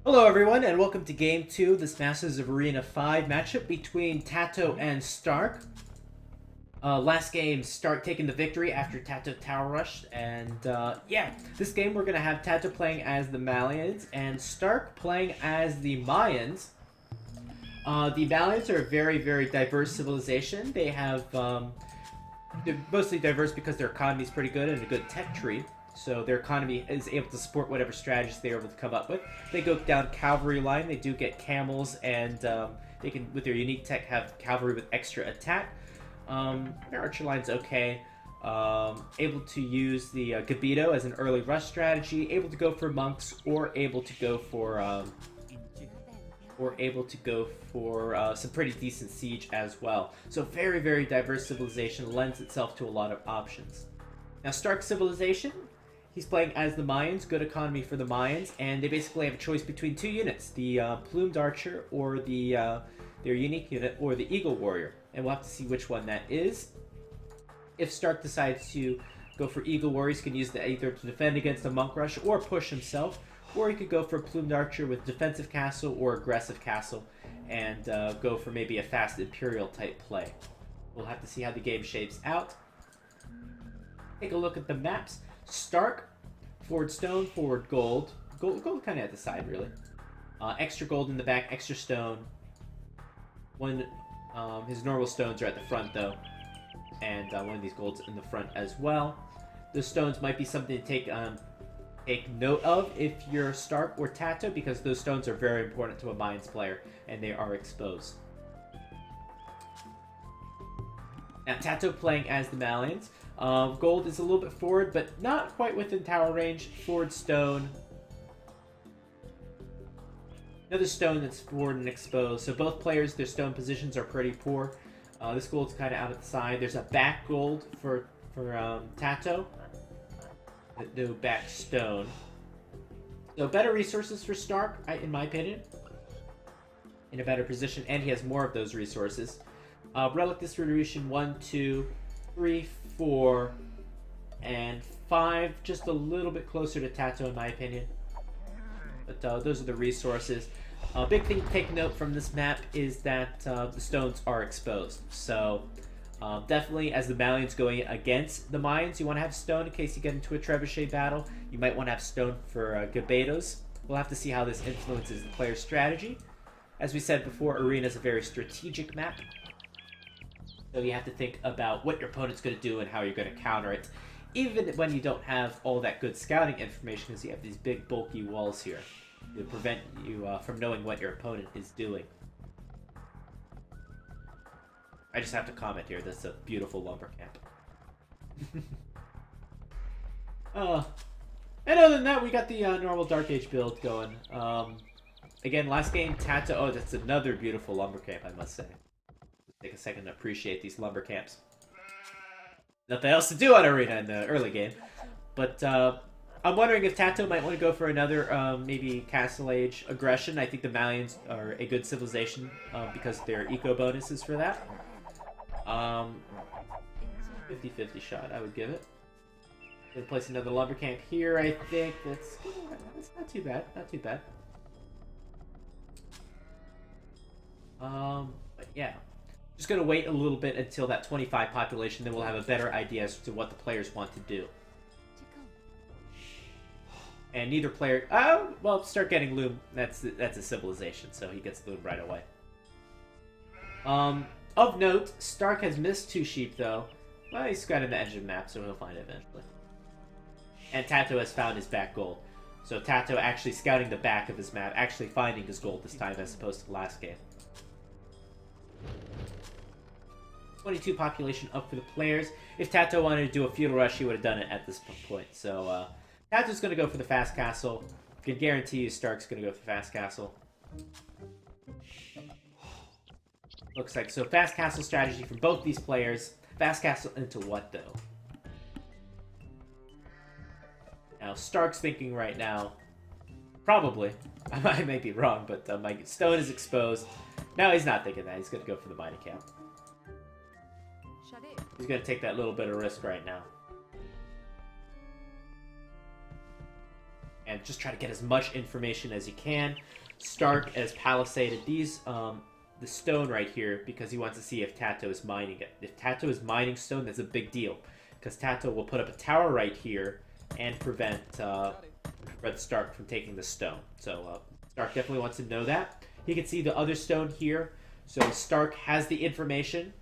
Hello everyone, and welcome to Game 2, this Masters of Arena 5 matchup between TaToH and Stark. Last game, Stark taking the victory after TaToH tower rushed, and yeah, this game we're going to have TaToH playing as the Malians, and Stark playing as the Mayans. The Malians are a very, very diverse civilization. They have, they're mostly diverse because their economy is pretty good and a good tech tree. So their economy is able to support whatever strategies they're able to come up with. They go down cavalry line. They do get camels, and they can, with their unique tech, have cavalry with extra attack. Their archer line's okay. Able to use the Gabito as an early rush strategy. Able to go for monks, or able to go for some pretty decent siege as well. So very, very diverse civilization, lends itself to a lot of options. Now, Stark civilization. He's playing as the Mayans, good economy for the Mayans, and they basically have a choice between two units, the Plumed Archer or their unique unit, or the Eagle Warrior. And we'll have to see which one that is. If Stark decides to go for Eagle Warriors, he can use that either to defend against a Monk Rush or push himself, or he could go for Plumed Archer with Defensive Castle or Aggressive Castle, and go for maybe a fast Imperial type play. We'll have to see how the game shapes out. Take a look at the maps. Stark, forward stone, forward gold. Gold kind of at the side, really. Extra gold in the back, extra stone. His normal stones are at the front, though. And one of these golds in the front as well. Those stones might be something to take note of if you're Stark or TaToH, because those stones are very important to a Mines player, and they are exposed. Now, TaToH playing as the Malians. Gold is a little bit forward, but not quite within tower range. Forward stone. Another stone that's forward and exposed. So both players, their stone positions are pretty poor. This gold's kind of out at the side. There's a back gold for TaToH. No back stone. So better resources for Stark, in my opinion. In a better position, and he has more of those resources. Relic distribution 1, 2, 3, 4, and 5. Just a little bit closer to TaToH in my opinion. But those are the resources. A big thing to take note from this map is that the stones are exposed. So definitely, as the Malians going against the Mayans, you want to have stone in case you get into a trebuchet battle. You might want to have stone for Gabetos. We'll have to see how this influences the player's strategy. As we said before, Arena is a very strategic map. So you have to think about what your opponent's going to do and how you're going to counter it, even when you don't have all that good scouting information, because you have these big, bulky walls here to prevent you from knowing what your opponent is doing. I just have to comment here, that's a beautiful lumber camp. And other than that, we got the normal Dark Age build going. Again, last game, TaToH, oh, that's another beautiful lumber camp, I must say. Take a second to appreciate these lumber camps. Nothing else to do on Arena in the early game. But I'm wondering if TaToH might want to go for another maybe Castle Age aggression. I think the Malians are a good civilization because their eco bonuses for that. 50-50 shot, I would give it. Gonna place another lumber camp here, I think. That's not too bad, not too bad. But yeah. Just going to wait a little bit until that 25 population, then we'll have a better idea as to what the players want to do. And neither player... Oh, well, start getting loom. That's a civilization, so he gets loom right away. Of note, Stark has missed 2 sheep, though. Well, he's got an edge of the map, so he'll find it eventually. And TaToH has found his back gold. So TaToH actually scouting the back of his map, actually finding his gold this time as opposed to the last game. 22 population up for the players. If TaToH wanted to do a feudal rush, he would have done it at this point. So TaToH's going to go for the fast castle. I can guarantee you Stark's going to go for fast castle. Looks like so fast castle strategy from both these players. Fast castle into what though? Now Stark's thinking right now. Probably. I may be wrong, but my stone is exposed. No, he's not thinking that. He's going to go for the mining camp. He's going to take that little bit of risk right now. and just try to get as much information as you can. Stark has palisaded these the stone right here because he wants to see if TaToH is mining it. If TaToH is mining stone, that's a big deal because TaToH will put up a tower right here and prevent Stark from taking the stone. So Stark definitely wants to know that. He can see the other stone here. So Stark has the information,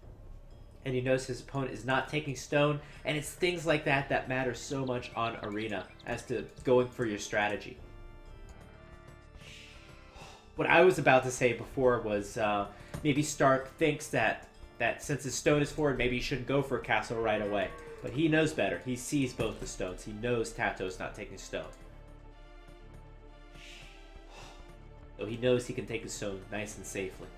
and he knows his opponent is not taking stone. And it's things like that that matter so much on Arena as to going for your strategy. What I was about to say before was maybe Stark thinks that since his stone is forward, maybe he shouldn't go for a castle right away. But he knows better. He sees both the stones. He knows TaToH's not taking stone. So he knows he can take the stone nice and safely.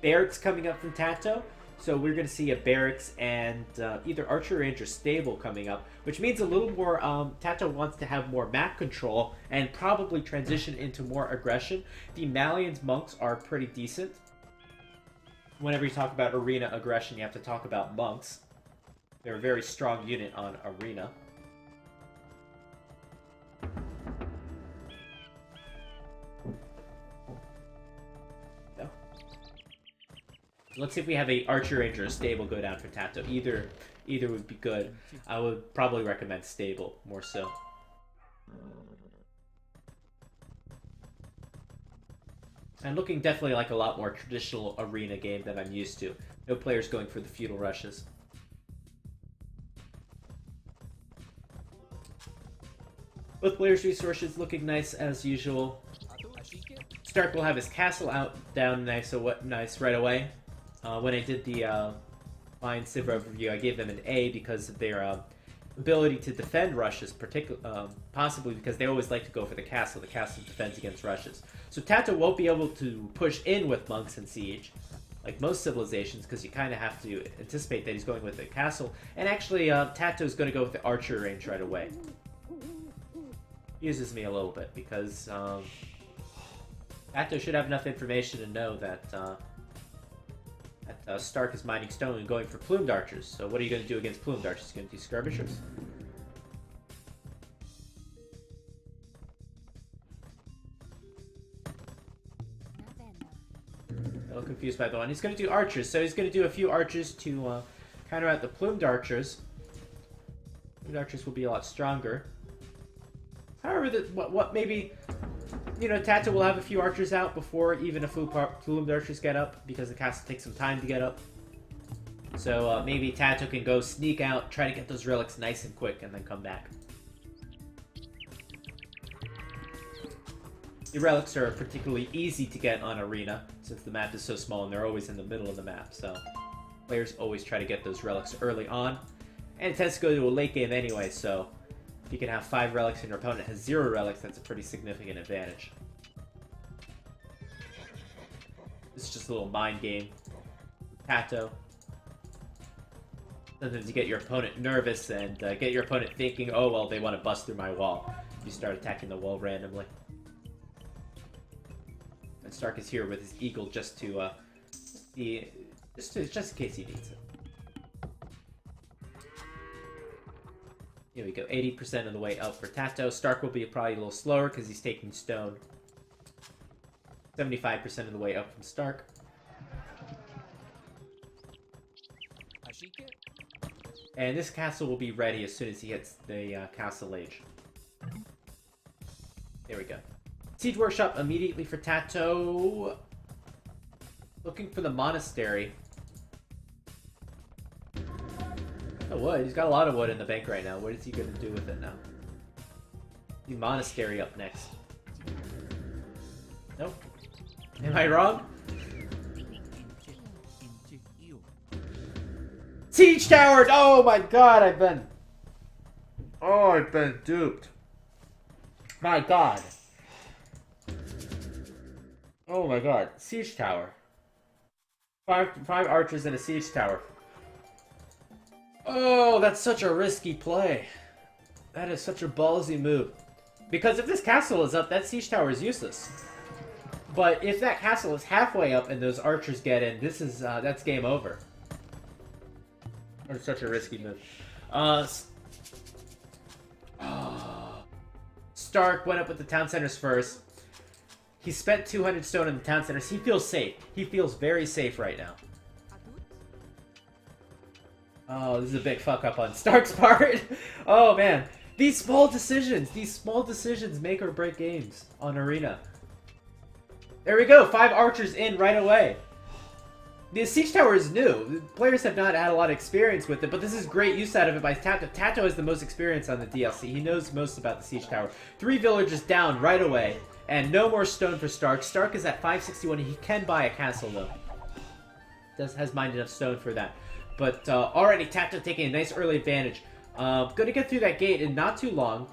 Barracks coming up from TaToH. So we're going to see a barracks and either archer range or stable coming up, which means a little more, TaToH wants to have more map control and probably transition into more aggression. The Malian's monks are pretty decent. Whenever you talk about arena aggression, you have to talk about monks. They're a very strong unit on arena. Let's see if we have a archer range or a stable go down for TaToH. Either would be good. I would probably recommend stable more so. And looking definitely like a lot more traditional arena game than I'm used to. No players going for the feudal rushes. Both players' resources looking nice as usual. Stark will have his castle down nice right away. When I did the Lion Civ overview, I gave them an A because of their ability to defend rushes, possibly because they always like to go for the castle. The castle defends against rushes. So TaToH won't be able to push in with monks in siege, like most civilizations, because you kind of have to anticipate that he's going with the castle. And actually, TaToH is going to go with the archer range right away. Uses me a little bit, because TaToH should have enough information to know that Stark is mining stone and going for plumed archers. So what are you going to do against plumed archers? You're going to do skirmishers? A little confused by the one. He's going to do archers. So he's going to do a few archers to counter out the plumed archers. Plumed archers will be a lot stronger. However, what maybe... You know, TaToH will have a few archers out before even a plumed archers get up, because the castle takes some time to get up. So maybe TaToH can go sneak out, try to get those relics nice and quick, and then come back. The relics are particularly easy to get on Arena, since the map is so small and they're always in the middle of the map. So players always try to get those relics early on. And it tends to go to a late game anyway, so... If you can have 5 relics and your opponent has 0 relics, that's a pretty significant advantage. This is just a little mind game. TaToH. Sometimes you get your opponent nervous and get your opponent thinking, oh, well, they want to bust through my wall. You start attacking the wall randomly. And Stark is here with his eagle just to, just in case he needs it. Here we go, 80% of the way up for TaToH. Stark will be probably a little slower because he's taking stone. 75% of the way up from Stark. And this castle will be ready as soon as he hits the castle age. There we go. Siege Workshop immediately for TaToH. Looking for the monastery. Oh, wood. He's got a lot of wood in the bank right now. What is he going to do with it now? The monastery up next. Nope. Am I wrong? Siege tower! Oh my god, I've been duped. My god. Oh my god. Siege tower. Five archers and a siege tower. Oh, that's such a risky play. That is such a ballsy move. Because if this castle is up, that siege tower is useless. But if that castle is halfway up and those archers get in, this is that's game over. It's such a risky move. Stark went up with the town centers first. He spent 200 stone in the town centers. He feels safe. He feels very safe right now. Oh, this is a big fuck up on Stark's part. Oh, man. These small decisions make or break games on Arena. There we go. 5 archers in right away. The siege tower is new. The players have not had a lot of experience with it, but this is great use out of it by TaToH. TaToH has the most experience on the DLC. He knows most about the siege tower. 3 villagers down right away, and no more stone for Stark. Stark is at 561. He can buy a castle, though. Has mined enough stone for that. But already TaToH taking a nice early advantage. Gonna get through that gate in not too long.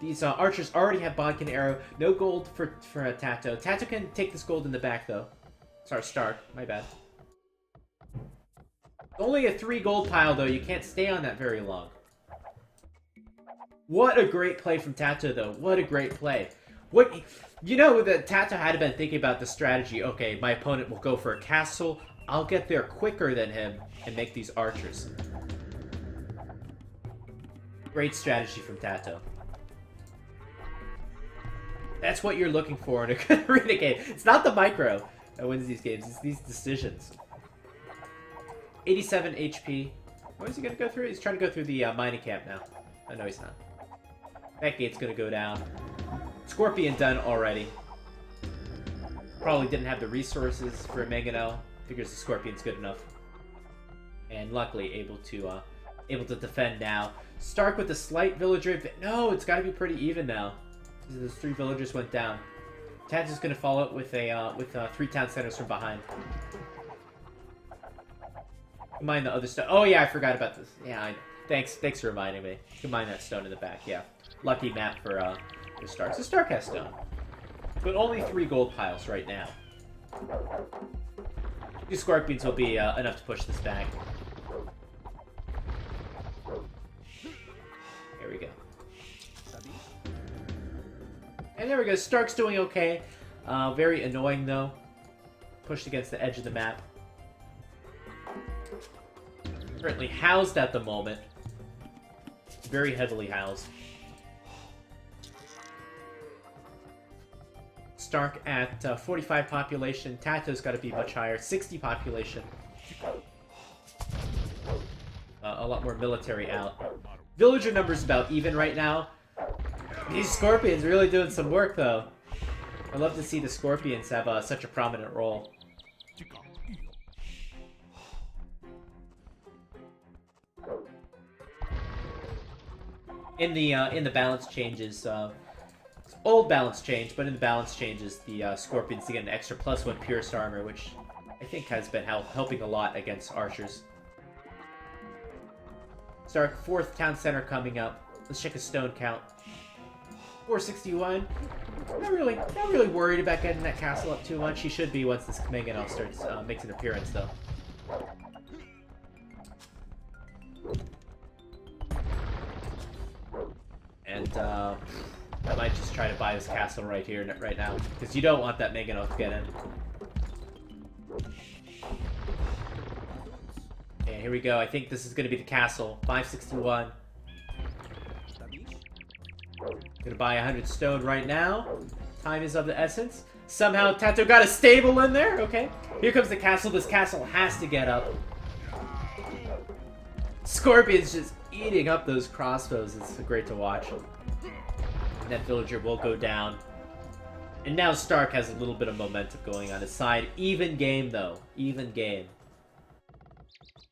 These archers already have Bodkin Arrow. No gold for TaToH. TaToH can take this gold in the back, though. Sorry, Stark. My bad. Only a 3 gold pile, though. You can't stay on that very long. What a great play from TaToH, though. What a great play. You know that TaToH had been thinking about the strategy. Okay, my opponent will go for a castle. I'll get there quicker than him and make these archers. Great strategy from TaToH. That's what you're looking for in a good arena game. It's not the micro that wins these games. It's these decisions. 87 HP. What is he going to go through? He's trying to go through the mining camp now. Oh, no, he's not. That gate's going to go down. Scorpion done already. Probably didn't have the resources for Mangano. Figures the Scorpion's good enough. And luckily able to defend now. Stark with a slight villager. No, it's got to be pretty even now. Those 3 villagers went down. TaToH's going to follow it with 3 town centers from behind. Mine the other stone. Oh yeah, I forgot about this. Yeah, thanks for reminding me. You can mine that stone in the back. Yeah, lucky map for Stark. So Stark has stone, but only 3 gold piles right now. These Scorpions will be enough to push this back. Here we go. And there we go. Stark's doing okay. Very annoying though. Pushed against the edge of the map. Currently housed at the moment. Very heavily housed. Stark at 45 population. TaToH's got to be much higher. 60 population. A lot more military out. Villager numbers about even right now. These Scorpions really doing some work though. I love to see the Scorpions have such a prominent role. In the balance changes, old balance change, but in the balance changes, the Scorpions to get an extra +1 pierced armor, which I think has been helping a lot against archers. Stark, 4th town center coming up. Let's check his stone count. 461. Not really worried about getting that castle up too much. He should be once this Mangano starts makes an appearance, though. And I might just try to buy this castle right here, right now, because you don't want that Mangano to get in. Okay, here we go. I think this is going to be the castle. 561. Gonna buy 100 stone right now. Time is of the essence. Somehow TaToH got a stable in there. Okay. Here comes the castle. This castle has to get up. Scorpion's just eating up those crossbows. It's great to watch. And that villager will go down. And now Stark has a little bit of momentum going on his side. Even game, though. Even game.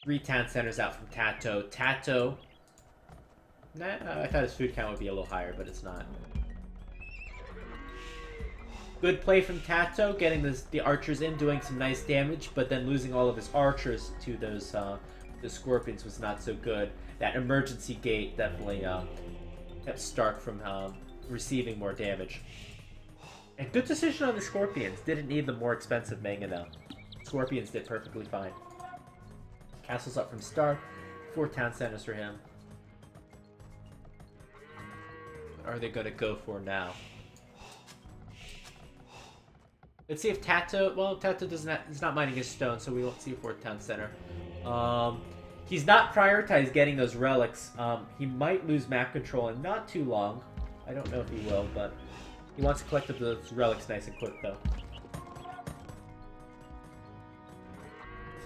3 town centers out from TaToH. TaToH. Nah, I thought his food count would be a little higher, but it's not. Good play from TaToH, getting the archers in, doing some nice damage, but then losing all of his archers to those the Scorpions was not so good. That emergency gate definitely kept Stark from receiving more damage. And good decision on the Scorpions. Didn't need the more expensive Mangano. Scorpions did perfectly fine. Castle's up from Stark. 4 town centers for him. What are they going to go for now? Let's see if TaToH... Well, TaToH he's not mining his stone, so we won't see a 4th town center. He's not prioritized getting those relics. He might lose map control in not too long. I don't know if he will, but he wants to collect those relics nice and quick, though.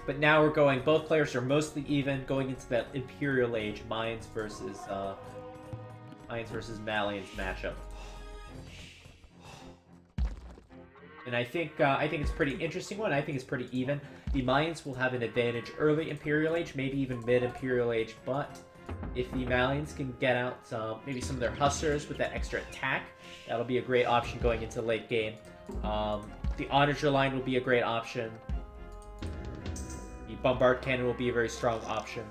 But now we're going, both players are mostly even, going into that Imperial Age, Mayans versus Malians matchup. And I think it's a pretty interesting one. I think it's pretty even. The Mayans will have an advantage early Imperial Age, maybe even mid-Imperial Age, but if the Malians can get out maybe some of their Hussars with that extra attack, that'll be a great option going into late game. The Onager line will be a great option. The Bombard Cannon will be a very strong option.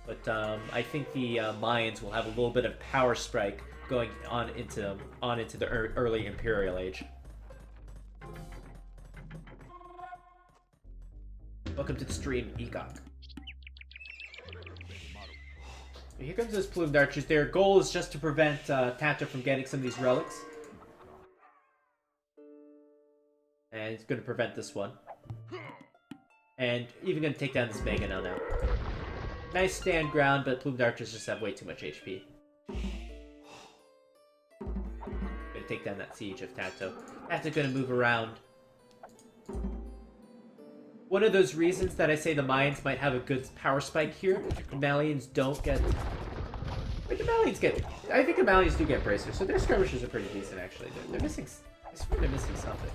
But I think the Mayans will have a little bit of power spike going on into the early Imperial Age. Welcome to the stream, Egoc. Here comes those Plumed Archers. Their goal is just to prevent TaToH from getting some of these relics. And he's going to prevent this one. And even going to take down this Mega now. Nice stand ground, but Plumed Archers just have way too much HP. Going to take down that siege of TaToH. TaToH going to move around. One of those reasons that I say the Mayans might have a good power spike here, the Malians don't get... Wait, the Malians get... I think the Malians do get bracers, so their skirmishers are pretty decent, actually. They're missing... I swear they're missing something.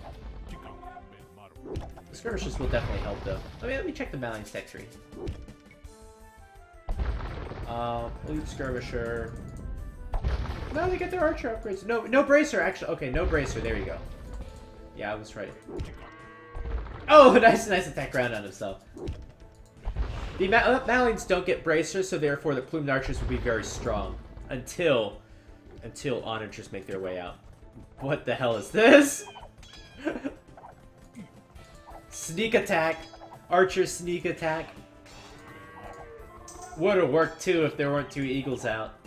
The skirmishers will definitely help, though. Let me check the Malians tech tree. Loot skirmisher... No, they get their archer upgrades. No bracer, actually. Okay, no bracer. There you go. Yeah, I was right. Oh, nice attack ground on himself. The Malians don't get bracers, so therefore the Plumed Archers will be very strong until Onagers make their way out. What the hell is this? Sneak attack, Archer sneak attack. Would have worked too if there weren't two eagles out.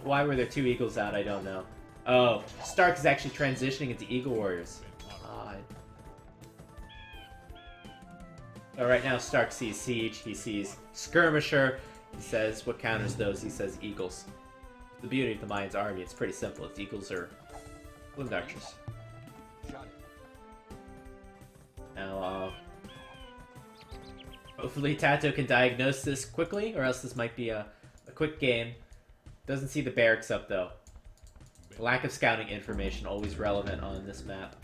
Why were there two eagles out? I don't know. Oh, Stark is actually transitioning into Eagle Warriors. Oh, right now Stark sees Siege, he sees Skirmisher, he says what counters those, he says Eagles. The beauty of the Mayans army, it's pretty simple, it's Eagles or Plumed Archers. Now, hopefully TaToH can diagnose this quickly, or else this might be a quick game. Doesn't see the barracks up though. The lack of scouting information, always relevant on this map.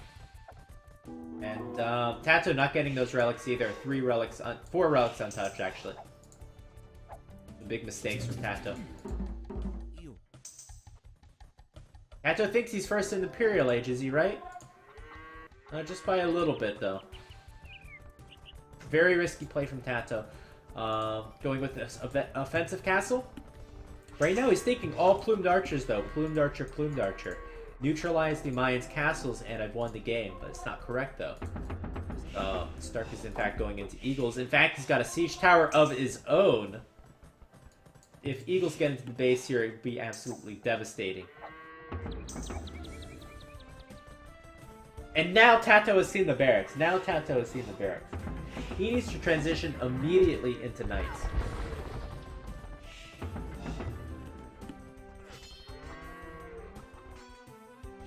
And TaToH not getting those relics either. 4 relics untouched actually. The big mistakes from TaToH. TaToH thinks he's first in the Imperial Age, is he right? Just by a little bit though. Very risky play from TaToH. Going with this offensive castle. Right now he's thinking all Plumed Archers though. Plumed Archer, Plumed Archer. Neutralize the Mayans' castles and I've won the game, but it's not correct though. Stark is in fact going into Eagles. In fact, he's got a siege tower of his own. If Eagles get into the base here, it would be absolutely devastating. And now TaToH has seen the barracks. He needs to transition immediately into Knights.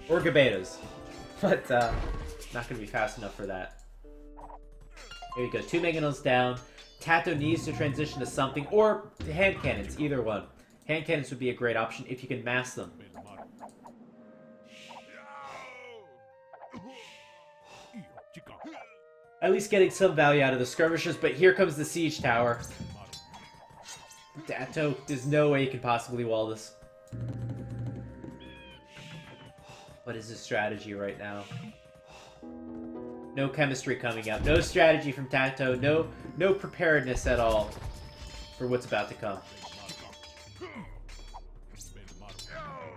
Or Gabetos. But, not gonna be fast enough for that. There you go, 2 Mangonels down. TaToH needs to transition to something, or hand cannons, either one. Hand cannons would be a great option if you can mass them. At least getting some value out of the skirmishers, but here comes the siege tower. TaToH, there's no way you can possibly wall this. What is his strategy right now? No chemistry coming up. No strategy from TaToH. No preparedness at all for what's about to come.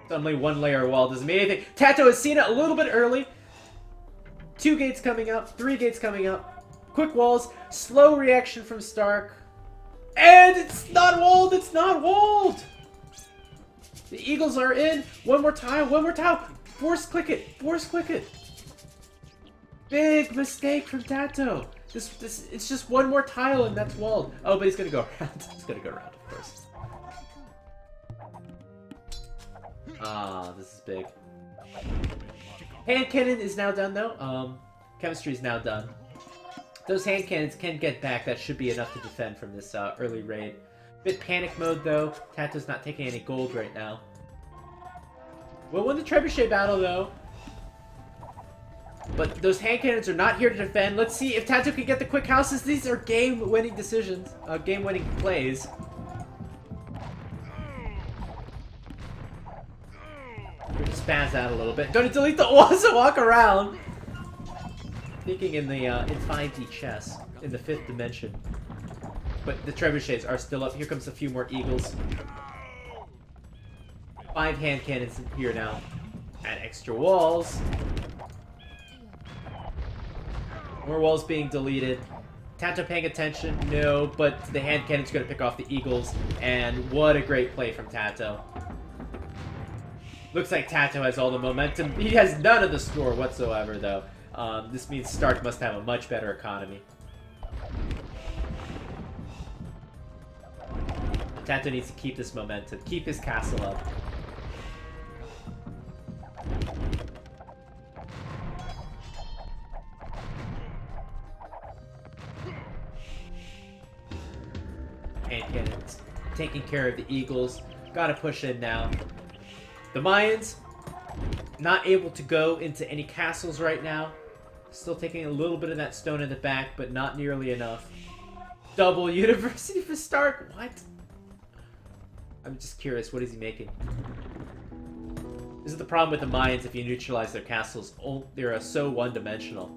Suddenly 1 layer wall doesn't mean anything. TaToH has seen it a little bit early. 2 gates coming up. 3 gates coming up. Quick walls. Slow reaction from Stark. And it's not walled! It's not walled! The Eagles are in. One more tile. Force click it! Big mistake from TaToH. It's just 1 more tile and that's walled. Oh, but he's gonna go around. He's gonna go around, of course. Ah, this is big. Hand cannon is now done, though. Chemistry is now done. Those hand cannons can get back. That should be enough to defend from this early raid. Bit panic mode, though. TaToH's not taking any gold right now. We'll win the trebuchet battle, though. But those hand cannons are not here to defend. Let's see if TaToH can get the quick houses. These are game-winning decisions. Game-winning plays. We're gonna spaz out a little bit. Don't delete the walls and walk around. Thinking in the in 5D chess, in the 5th dimension. But the trebuchets are still up. Here comes a few more eagles. 5 hand cannons here now. Add extra walls. More walls being deleted. TaToH paying attention? No, but the hand cannon's gonna pick off the eagles. And what a great play from TaToH. Looks like TaToH has all the momentum. He has none of the score whatsoever, though. This means Stark must have a much better economy. TaToH needs to keep this momentum, keep his castle up. Hand cannons taking care of the eagles. Gotta push in now. The Mayans not able to go into any castles right now. Still taking a little bit of that stone in the back, but not nearly enough. Double university for Stark? What? I'm just curious, what is he making? This is the problem with the Mayans if you neutralize their castles. They're so one-dimensional.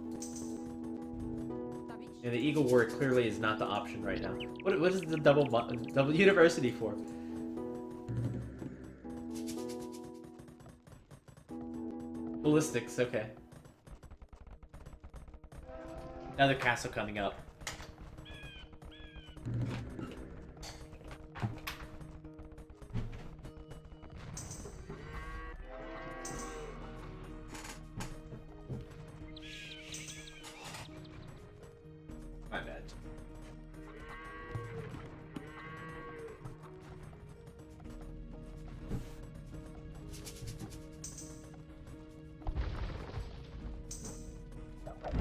And the Eagle Warrior clearly is not the option right now. What is the double university for? Ballistics, okay. Another castle coming up. My bad.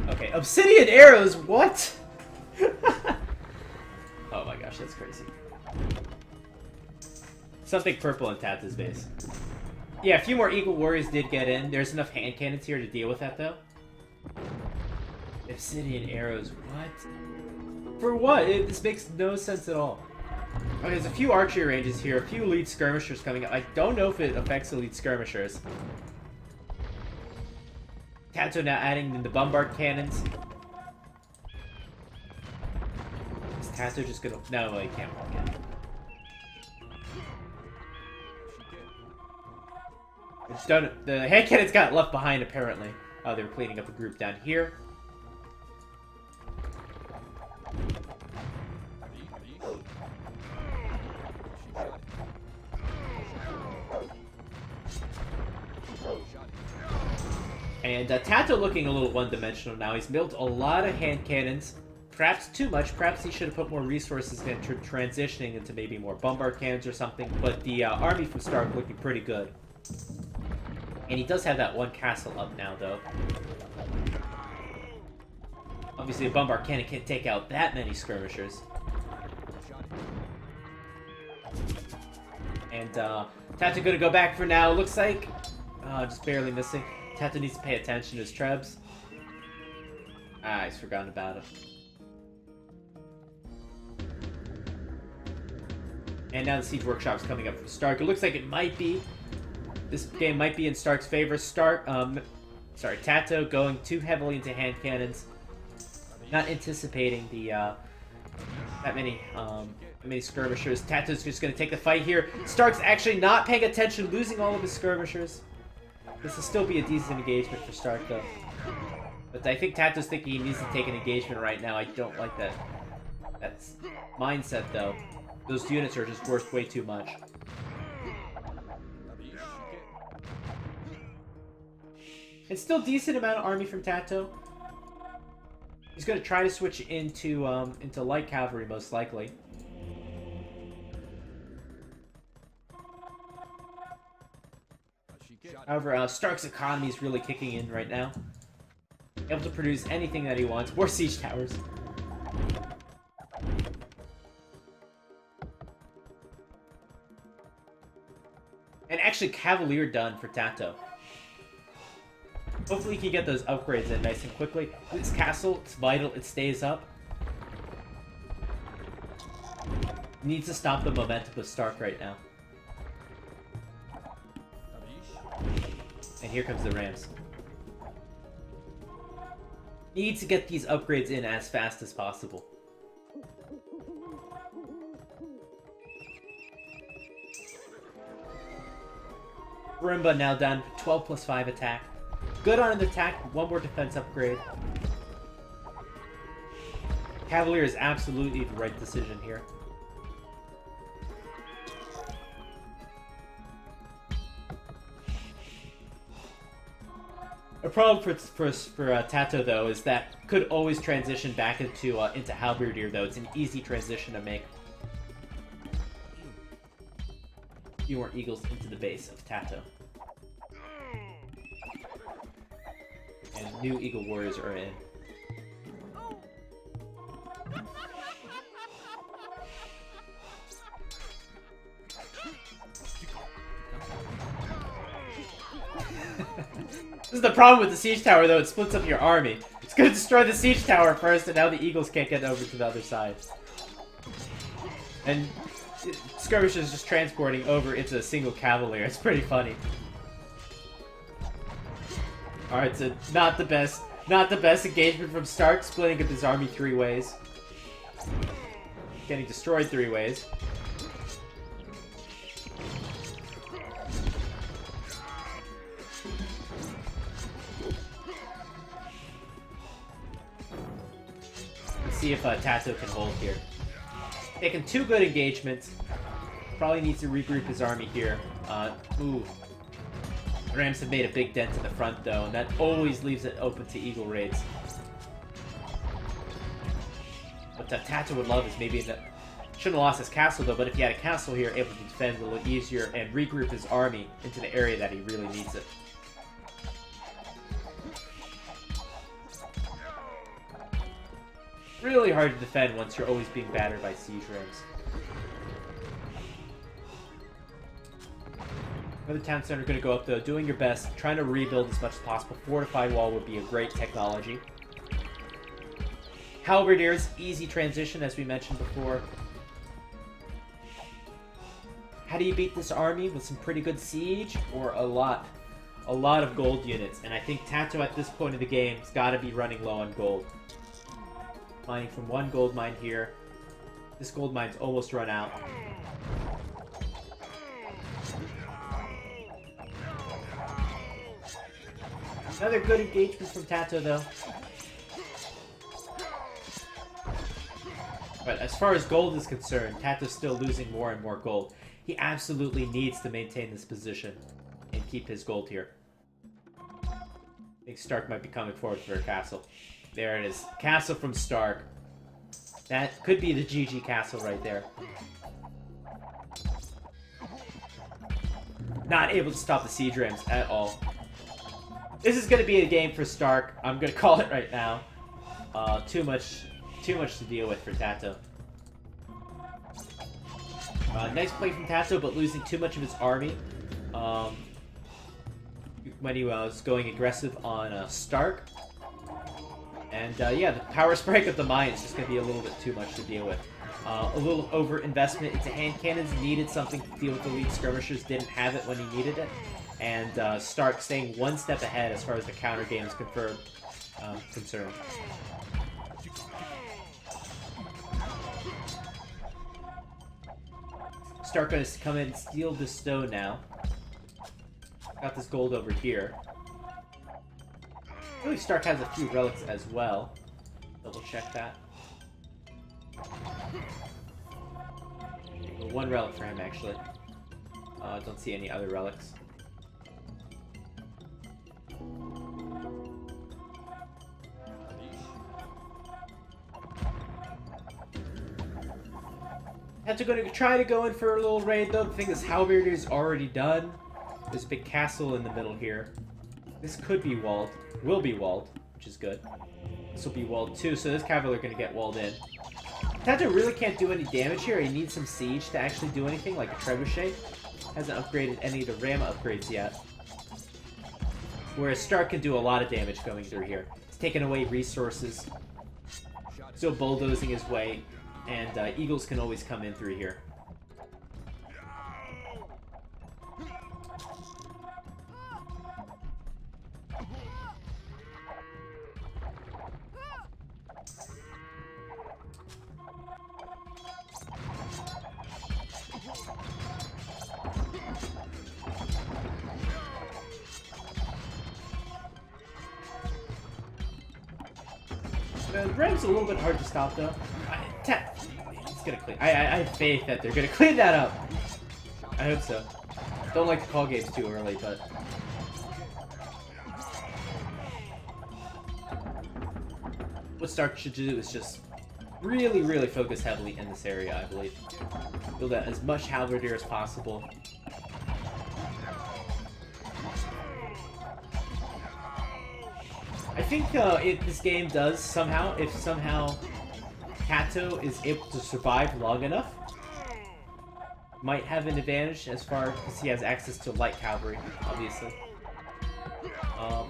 Okay, obsidian arrows, what? Oh my gosh, that's crazy. Something purple in TaToH's base. Yeah, a few more Eagle Warriors did get in. There's enough hand cannons here to deal with that, though. Obsidian arrows, what? For what? This makes no sense at all. Okay, there's a few archery ranges here, a few lead skirmishers coming up. I don't know if it affects the lead skirmishers. TaToH now adding in the bombard cannons. Is TaToH just gonna... No, he can't walk in. It's done. The hand cannons got left behind, apparently. Oh, they were cleaning up a group down here. And TaToH looking a little one-dimensional now. He's built a lot of hand cannons. Perhaps too much. Perhaps he should have put more resources into transitioning into maybe more bombard cannons or something. But the army from Stark looking pretty good. And he does have that one castle up now, though. Obviously, a bombard cannon can't take out that many skirmishers. And TaToH gonna go back for now. Looks like just barely missing. TaToH needs to pay attention to his trebs. Ah, he's forgotten about it. And now the Siege Workshop's coming up from Stark. It looks like it might be. This game might be in Stark's favor. TaToH going too heavily into hand cannons. Not anticipating the that many skirmishers. TaToH's just going to take the fight here. Stark's actually not paying attention, losing all of his skirmishers. This will still be a decent engagement for Stark, though. But I think TaToH's thinking he needs to take an engagement right now. I don't like that. That's mindset, though. Those units are just worth way too much. And still decent amount of army from TaToH. He's going to try to switch into light cavalry, most likely. However, Stark's economy is really kicking in right now. Able to produce anything that he wants. More siege towers. And actually, Cavalier done for TaToH. Hopefully he can get those upgrades in nice and quickly. This castle, it's vital, it stays up. Needs to stop the momentum of Stark right now. And here comes the Rams. Need to get these upgrades in as fast as possible. Marimba now done. 12 plus 5 attack. Good on an attack. One more defense upgrade. Cavalier is absolutely the right decision here. A problem for TaToH though is that could always transition back into Halberdier though. It's an easy transition to make. Few more eagles into the base of TaToH. And new eagle warriors are in. This is the problem with the siege tower though, it splits up your army. It's gonna destroy the siege tower first and now the eagles can't get over to the other side. And Skirmish is just transporting over into a single cavalier. It's pretty funny. Alright, so not the best engagement from Stark, splitting up his army 3 ways. Getting destroyed 3 ways. Let's see if TaToH can hold here. Taking 2 good engagements. Probably needs to regroup his army here. Ooh. The Rams have made a big dent in the front though, and that always leaves it open to eagle raids. What TaToH would love is maybe shouldn't have lost his castle though, but if he had a castle here, able to defend a little easier and regroup his army into the area that he really needs it. Really hard to defend once you're always being battered by siege rams. Another town center going to go up though, doing your best, trying to rebuild as much as possible. Fortified wall would be a great technology. Halberdier's easy transition, as we mentioned before. How do you beat this army? With some pretty good siege or a lot of gold units? And I think TaToH at this point of the game has got to be running low on gold. Mining from 1 gold mine here. This gold mine's almost run out. Another good engagement from TaToH though. But as far as gold is concerned, TaToH's still losing more and more gold. He absolutely needs to maintain this position and keep his gold here. I think Stark might be coming forward for a castle. There it is. Castle from Stark. That could be the GG castle right there. Not able to stop the siege rams at all. This is going to be a game for Stark. I'm going to call it right now. Too much to deal with for TaToH. Nice play from TaToH, but losing too much of his army. When he was going aggressive on Stark. And yeah, the power spike of the mine is just going to be a little bit too much to deal with. A little over-investment into hand cannons. Needed something to deal with the elite skirmishers. Didn't have it when he needed it. And Stark staying 1 step ahead as far as the counter game is concerned. Stark going to come in and steal this stone now. Got this gold over here. I believe Stark has a few relics as well. Double check that. 1 relic for him, actually. Don't see any other relics. Had to try to go in for a little raid though. The thing is, Halberdier is already done. There's a big castle in the middle here. This could be walled. Will be walled, which is good. This will be walled too, so this cavalry are going to get walled in. TaToH really can't do any damage here. He needs some siege to actually do anything, like a trebuchet. Hasn't upgraded any of the ram upgrades yet. Whereas Stark can do a lot of damage going through here. He's taking away resources. Still bulldozing his way. And Eagles can always come in through here. The Ram's a little bit hard to stop, though. It's gonna clean. I have faith that they're gonna clean that up. I hope so. Don't like to call games too early, but what Stark should do is just really, really focus heavily in this area, I believe. Build out as much halberdier as possible. I think if this game does somehow, if somehow TaToH is able to survive long enough, might have an advantage as far as he has access to light cavalry, obviously.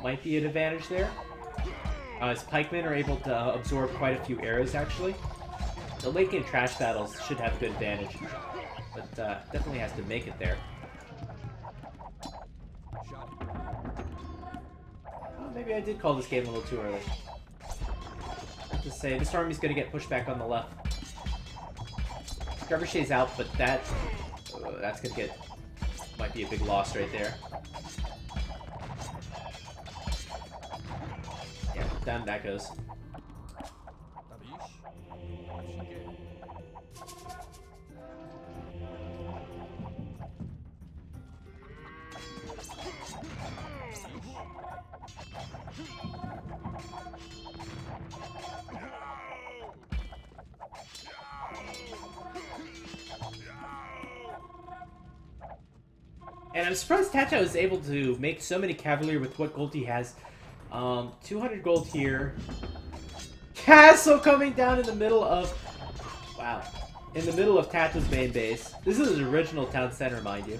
Might be an advantage there. His pikemen are able to absorb quite a few arrows, actually. The late game trash battles should have a good advantage, but definitely has to make it there. Maybe I did call this game a little too early. I have to say, this army's going to get pushed back on the left. Trebuchet's out, but that's going to get... might be a big loss right there. Yeah, down that goes. And I'm surprised TaToH is able to make so many cavalry with what gold he has. 200 gold here. Castle coming down in the middle of... Wow. In the middle of TaToH's main base. This is his original town center, mind you.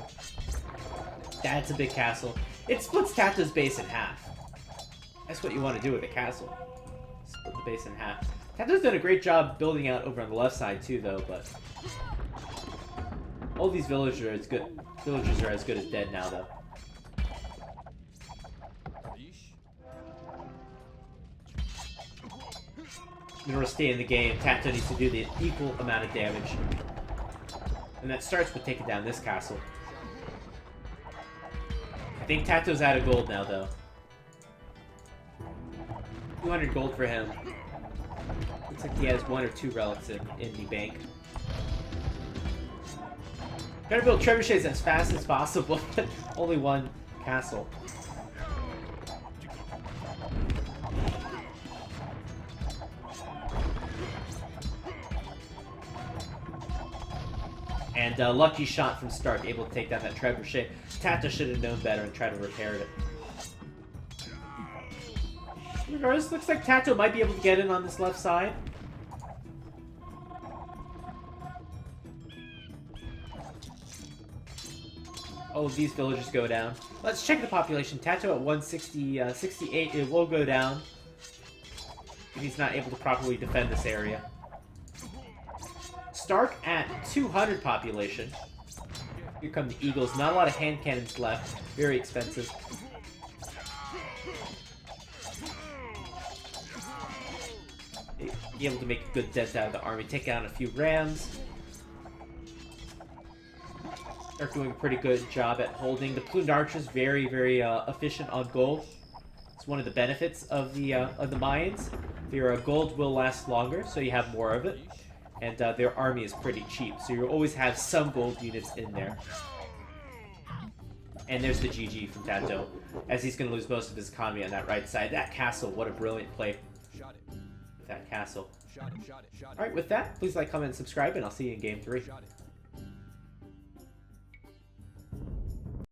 That's a big castle. It splits TaToH's base in half. That's what you want to do with a castle. Split the base in half. TaToH's done a great job building out over on the left side too, though, but... all these villagers are as good. Villagers are as good as dead now, though. In order to stay in the game, TaToH needs to do the equal amount of damage. And that starts with taking down this castle. I think TaToH's out of gold now, though. 200 gold for him. Looks like he has 1 or 2 relics in the bank. Gotta build trebuchets as fast as possible, but only 1 castle. And lucky shot from Stark, able to take down that trebuchet. TaToH should have known better and tried to repair it. Regardless, looks like TaToH might be able to get in on this left side. All of these villagers go down. Let's check the population. TaToH at 160, 68, it will go down if he's not able to properly defend this area. Stark at 200 population. Here come the Eagles. Not a lot of hand cannons left. Very expensive. Be able to make a good dent out of the army. Take down a few rams. They're doing a pretty good job at holding. The plumed archers very, very efficient on gold. It's one of the benefits of the Mayans. Their gold will last longer, so you have more of it. And their army is pretty cheap, so you always have some gold units in there. And there's the GG from TaToH, as he's going to lose most of his economy on that right side. That castle, what a brilliant play with that castle. Alright, with that, please like, comment, and subscribe, and I'll see you in Game 3.